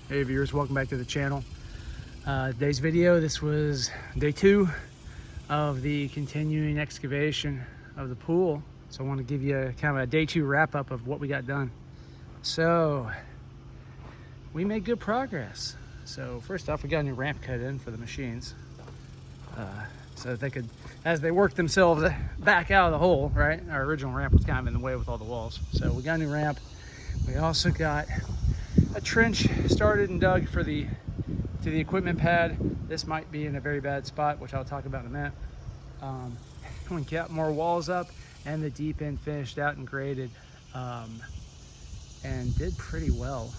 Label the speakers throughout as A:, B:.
A: Hey viewers, welcome back to the channel. Today's video, this was day 2 of the continuing excavation of the pool. So I want to give you kind of a day 2 wrap up of what we got done. So we made good progress. So first off, we got a new ramp cut in for the machines. So that they could, as they work themselves back out of the hole, right? Our original ramp was kind of in the way with all the walls. So we got a new ramp. We also got a trench started and dug for to the equipment pad. This might be in a very bad spot, which I'll talk about in a minute. We got more walls up and the deep end finished out and graded, and did pretty well.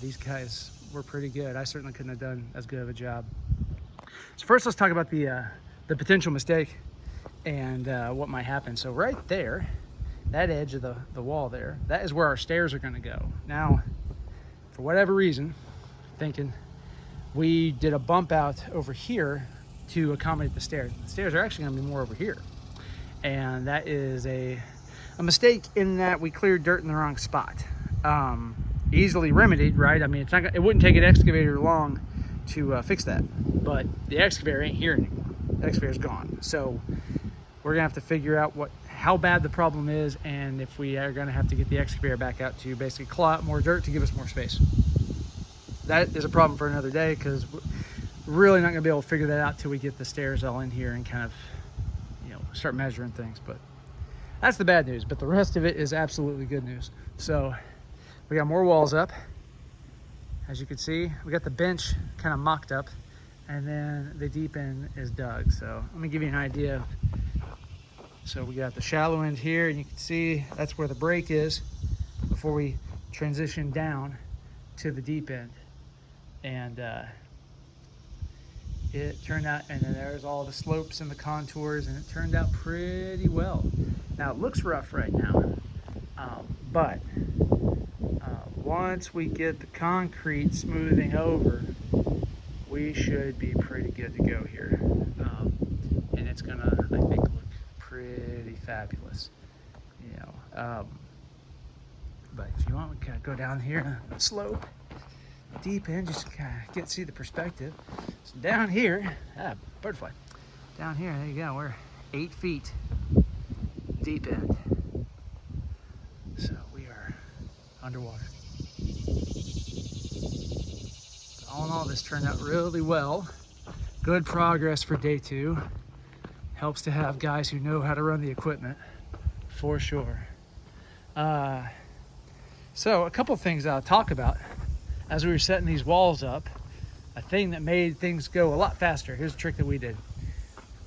A: These guys were pretty good. I certainly couldn't have done as good of a job. So first, let's talk about the potential mistake and what might happen. So right there, that edge of the wall there, that is where our stairs are going to go. Now, for whatever reason, thinking we did a bump out over here to accommodate the stairs. The stairs are actually going to be more over here, and that is a mistake in that we cleared dirt in the wrong spot. Easily remedied, right? I mean, it wouldn't take an excavator long to fix that, but the excavator ain't here anymore. The excavator's gone, so we're gonna have to figure out how bad the problem is, and if we are gonna have to get the excavator back out to basically claw out more dirt to give us more space. That is a problem for another day, because we're really not gonna be able to figure that out till we get the stairs all in here and kind of, start measuring things. But that's the bad news, but the rest of it is absolutely good news. So we got more walls up. As you can see, we got the bench kind of mocked up, and then the deep end is dug. So let me give you an idea. So we got the shallow end here, and you can see that's where the break is before we transition down to the deep end. And it turned out, and then there's all the slopes and the contours, and it turned out pretty well. Now it looks rough right now, but once we get the concrete smoothing over, we should be pretty good to go here. And it's gonna, I think, look pretty fabulous, but if you want, we can go down here the slope, deep end, just kind of see the perspective. So down here, bird fly, down here, there you go, we're 8 feet deep end, so we are underwater. But all in all, this turned out really well. Good progress for day 2. Helps to have guys who know how to run the equipment, for sure. So a couple things I'll talk about as we were setting these walls up. A thing that made things go a lot faster. Here's a trick that we did.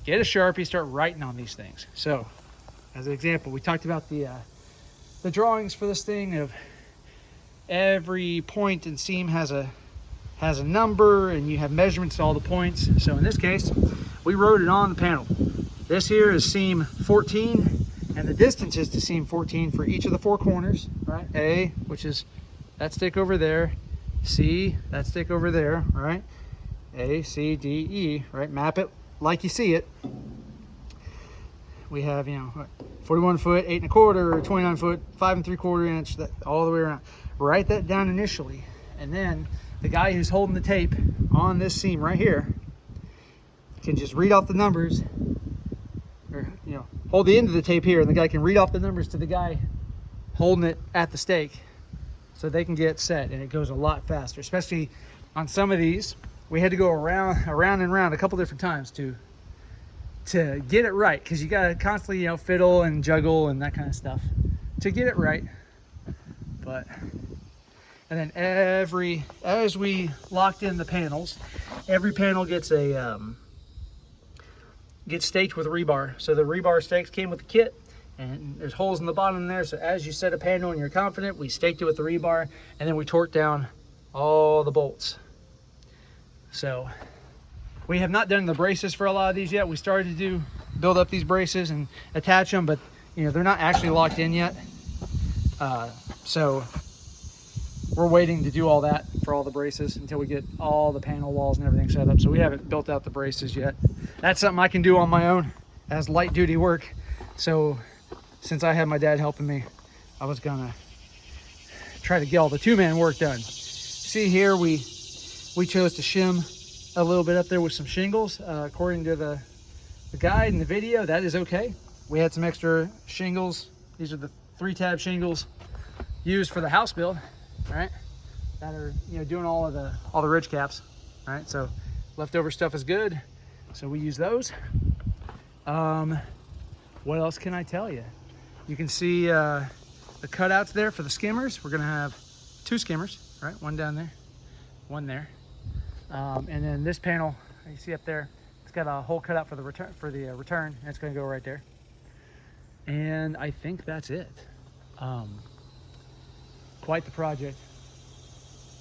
A: Get a Sharpie, start writing on these things. So as an example, we talked about the drawings for this thing of every point and seam has a number, and you have measurements to all the points. So in this case, we wrote it on the panel. This here is seam 14, and the distance is to seam 14 for each of the 4 corners, right? A, which is that stick over there. C, that stick over there, right? A, C, D, E, right? Map it like you see it. We have, 41 foot, 8 1/4, 29 foot, 5 3/4 inch, that all the way around. Write that down initially, and then the guy who's holding the tape on this seam right here can just read off the numbers, or hold the end of the tape here, and the guy can read off the numbers to the guy holding it at the stake, so they can get set, and it goes a lot faster. Especially on some of these, we had to go around and around a couple different times to get it right, because you got to constantly fiddle and juggle and that kind of stuff to get it right. But and then as we locked in the panels, every panel gets staked with rebar. So the rebar stakes came with the kit, and there's holes in the bottom there. So as you set a panel and you're confident, we staked it with the rebar, and then we torqued down all the bolts. So we have not done the braces for a lot of these yet. We started to build up these braces and attach them, but they're not actually locked in yet. So we're waiting to do all that for all the braces until we get all the panel walls and everything set up. So we haven't built out the braces yet. That's something I can do on my own as light duty work. So since I had my dad helping me, I was gonna try to get all the 2-man work done. See here, we We chose to shim a little bit up there with some shingles. According to the guide and the video, that is okay. We had some extra shingles. These are the 3-tab shingles used for the house build, right? That are, you know, doing all the ridge caps, right? So leftover stuff is good, so we use those. What else can I tell you? You can see the cutouts there for the skimmers. We're gonna have 2 skimmers, right? One down there, one there. And then this panel, you see up there, it's got a hole cut out for the return, and it's gonna go right there. And I think that's it. Quite the project.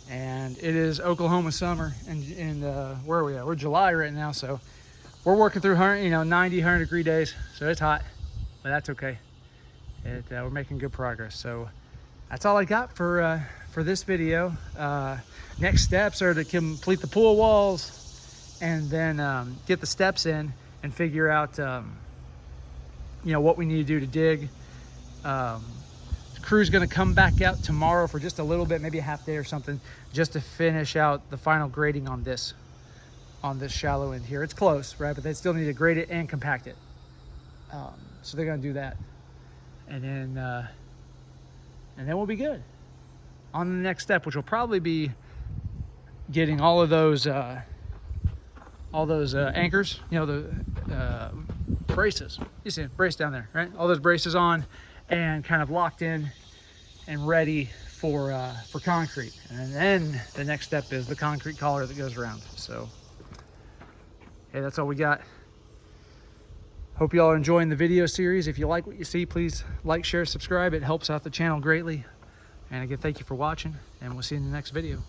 A: And it is Oklahoma summer, and where are we at? We're July right now, so we're working through 90, 100 degree days, so it's hot, but that's okay. We're making good progress. So that's all I got for this video. Next steps are to complete the pool walls, and then get the steps in and figure out what we need to do to dig. Crew's gonna come back out tomorrow for just a little bit, maybe a half day or something, just to finish out the final grading on this shallow end here. It's close, right? But they still need to grade it and compact it. So they're gonna do that, and then we'll be good on the next step, which will probably be getting all of those anchors, the braces. You see, brace down there, right? All those braces on and kind of locked in and ready for concrete. And then the next step is the concrete collar that goes around. So, hey, that's all we got. Hope you all are enjoying the video series. If you like what you see, please like, share, subscribe. It helps out the channel greatly. And again, thank you for watching, and we'll see you in the next video.